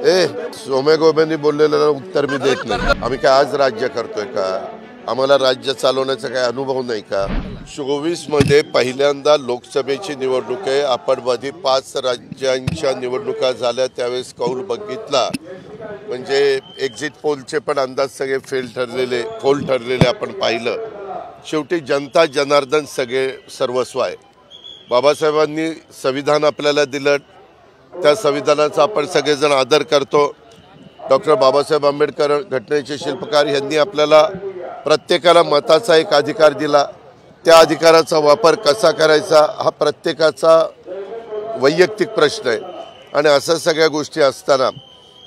सोमे गोबेंनी बोललेलं उत्तर मी देत नाही। आम्ही काय आज राज्य करतोय का? आम्हाला राज्य चालवण्याचा काही अनुभव नाही का? 24 मध्ये पहिल्यांदा लोकसभेची निवडणूक आहे। आपण मध्ये 5 राज्यांच्या निवडणुका झाल्या, त्यावेळेस कौल बघितला म्हणजे एक्झिट पोलचे पण अंदाज सगळे फोल ठरलेले आपण पाहिलं। शेवटी जनता जनार्दन सगळे सर्वस्व आहे। बाबासाहेबांनी संविधान आपल्याला दिलं, त्या संविधानाचा आपण सगळेजण आदर करतो। डॉक्टर बाबासाहेब आंबेडकर घटनेचे शिल्पकार यांनी आपल्याला प्रत्येकाला मताचा एक अधिकार दिला। त्या अधिकाराचा वापर कसा करायचा हा प्रत्येकाचा वैयक्तिक प्रश्न आहे। आणि अशा सगळ्या गोष्टी असताना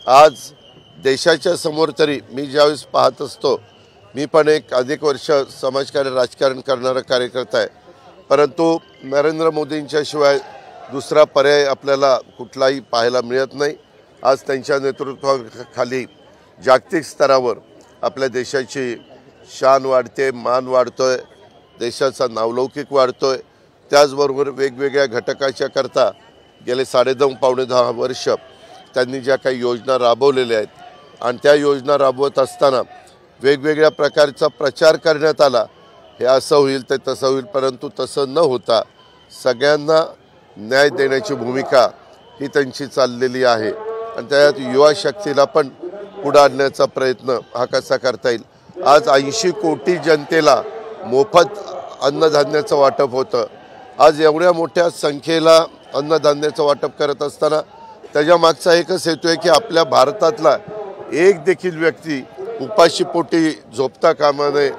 आज देशाच्या समोर तरी मी ज्यावेळेस पाहत असतो, मी पण एक अधिक वर्ष समाजकार्य राजकारण करणारा कार्यकर्ता आहे, परंतु नरेंद्र मोदींच्या शिवाय दुसरा पर्याय आपल्याला कुठलाही पाहायला मिळत नाही। आज त्यांच्या नेतृत्वाखाली जागतिक स्तरावर आपल्या देशाची शान वाढते, मान वाढतोय, देशाचा नावलौकिक वाढतोय। त्याचबरोबर वेगवेगळ्या घटकाच्या करता गेले 9.5-10 वर्ष त्यांनी ज्या काही योजना राबवलेल्या आहेत आणि त्या योजना राबवत असताना वेगवेगळ्या प्रकारचा प्रचार करण्यात आला, हे असं होईल ते तसं होईल, परंतु तसं न होता सगळ्यांना न्याय देण्याची भूमिका ही त्यांची चाललेली आहे। आणि त्यात युवा शक्तीला पण पुढे आणण्याचा प्रयत्न हा कसा करता येईल। आज 80 कोटी जनतेला मोफत अन्नधान्याचं वाटप होतं। आज एवढ्या मोठ्या संख्येला अन्नधान्याचं वाटप करत असताना त्याच्या मागचा एकच हेतू आहे की आपल्या भारतातला एक देखील व्यक्ती उपाशीपोटी झोपता कामा नये,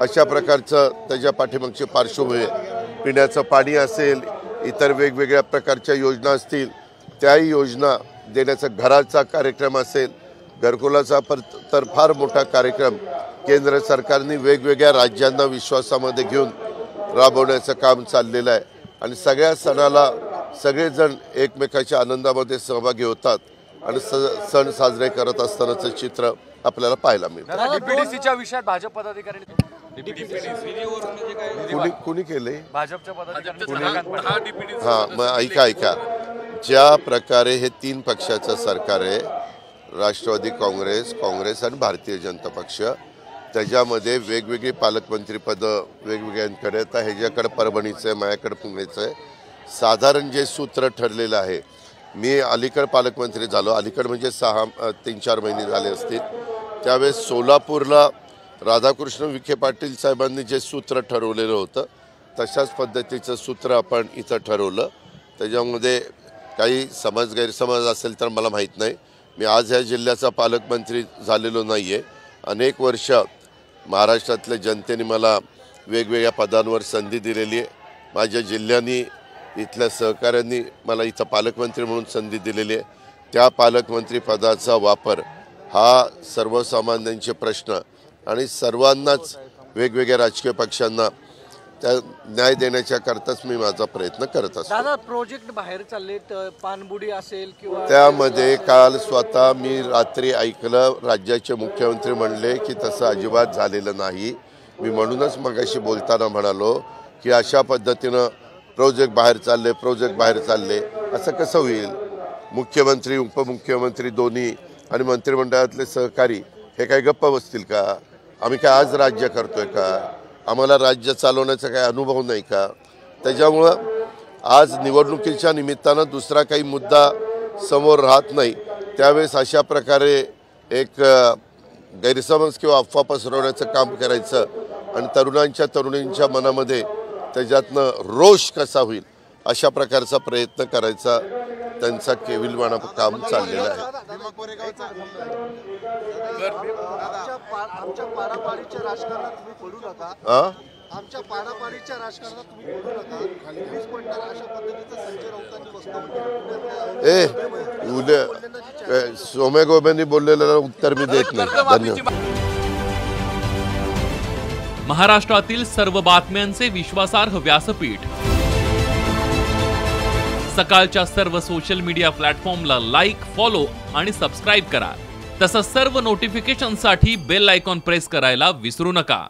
अशा प्रकारचं त्याच्या पाठीमागची पार्श्वभूमी आहे। पिण्याचं पाणी असेल, इतर वेगवेगळ्या प्रकारच्या योजना असतील, त्याही योजना देण्याचा घराचा कार्यक्रम असेल, घरकुलाचा तर फार मोठा कार्यक्रम केंद्र सरकारने वेगवेगळ्या राज्यांना विश्वासामध्ये घेऊन राबवण्याचं काम चाललेलं आहे। आणि सगळ्या सणाला सगळेजण एकमेकाच्या आनंदामध्ये सहभागी होतात आणि सण साजरे करत असतानाचं चित्र आपल्याला पाहायला मिळतं। डीपीडीसीच्या विषयात भाजप पदाधिकारी कुणी केले? भाजपच्या पदाधिकारी। हां, मग ऐका, ज्या प्रकारे हे 3 पक्षाचं सरकार आहे, राष्ट्रवादी काँग्रेस आणि भारतीय जनता पक्ष, त्याच्यामध्ये वेगवेगळी पालकमंत्री पदं वेगवेगळ्यांकडे, तर ह्याच्याकडे परभणीचं आहे, माझ्याकडे पुण्याचं आहे। साधारण जे सूत्र ठरलेलं आहे, मी अलीकड पालकमंत्री झालो, अलीकड म्हणजे 3-4 महिने झाले असतील, त्यावेळेस सोलापूरला राधाकृष्ण विखे पाटील साहेबांनी जे सूत्र ठरवलेलं होतं तशाच पद्धतीचं सूत्र आपण इथं ठरवलं। त्याच्यामध्ये काही गैरसमज असेल तर मला माहीत नाही। मी आज ह्या जिल्ह्याचा पालकमंत्री झालेलो नाही आहे। अनेक वर्ष महाराष्ट्रातल्या जनतेने मला वेगवेगळ्या पदांवर संधी दिलेली आहे। माझ्या जिल्ह्यानी इथल्या सहकाऱ्यांनी मला इथं पालकमंत्री म्हणून संधी दिलेली आहे। त्या पालकमंत्री पदाचा वापर हा सर्वसामान्यांचे प्रश्न आणि सर्वांनाच वेगवेगळ्या राजकीय पक्षांना त्या न्याय देण्याच्या करताच मी माझा प्रयत्न करत असतो। दादा, प्रोजेक्ट बाहेर चालले, पानबुडी असेल किंवा त्यामध्ये काल स्वतः मी रात्री ऐकलं, राज्याचे मुख्यमंत्री म्हणले की तसं अजिबात झालेलं नाही। मी म्हणूनच मगाशी बोलताना म्हणालो की अशा पद्धतीनं प्रोजेक्ट बाहेर चालले असं कसं होईल? मुख्यमंत्री, उपमुख्यमंत्री दोन्ही आणि मंत्रिमंडळातले सहकारी हे काय गप्प बसतील का? आम्ही काय आज राज्य करतोय का? आम्हाला राज्य चालवण्याचा काही अनुभव नाही का? त्याच्यामुळं आज निवडणुकीच्या निमित्तानं दुसरा काही मुद्दा समोर राहत नाही, त्यावेळेस अशा प्रकारे एक गैरसमज किंवा अफवा पसरवण्याचं काम करायचं आणि तरुणींच्या मनामध्ये त्याच्यातनं रोष कसा होईल अशा प्रकारचा प्रयत्न करायचा त्यांचा केविलवाणा काम चाललेला आहे। उद्या सोमे गोबेंनी बोललेलं उत्तर मी देत नाही। धन्यवाद। महाराष्ट्रातील सर्व बातम्यांचे विश्वासार्ह व्यासपीठ, सकाळच्या सर्व सोशल मीडिया प्लॅटफॉर्मला लाईक, फॉलो आणि सबस्क्राईब करा। तसंच सर्व नोटिफिकेशनसाठी बेल आयकॉन प्रेस करायला विसरू नका।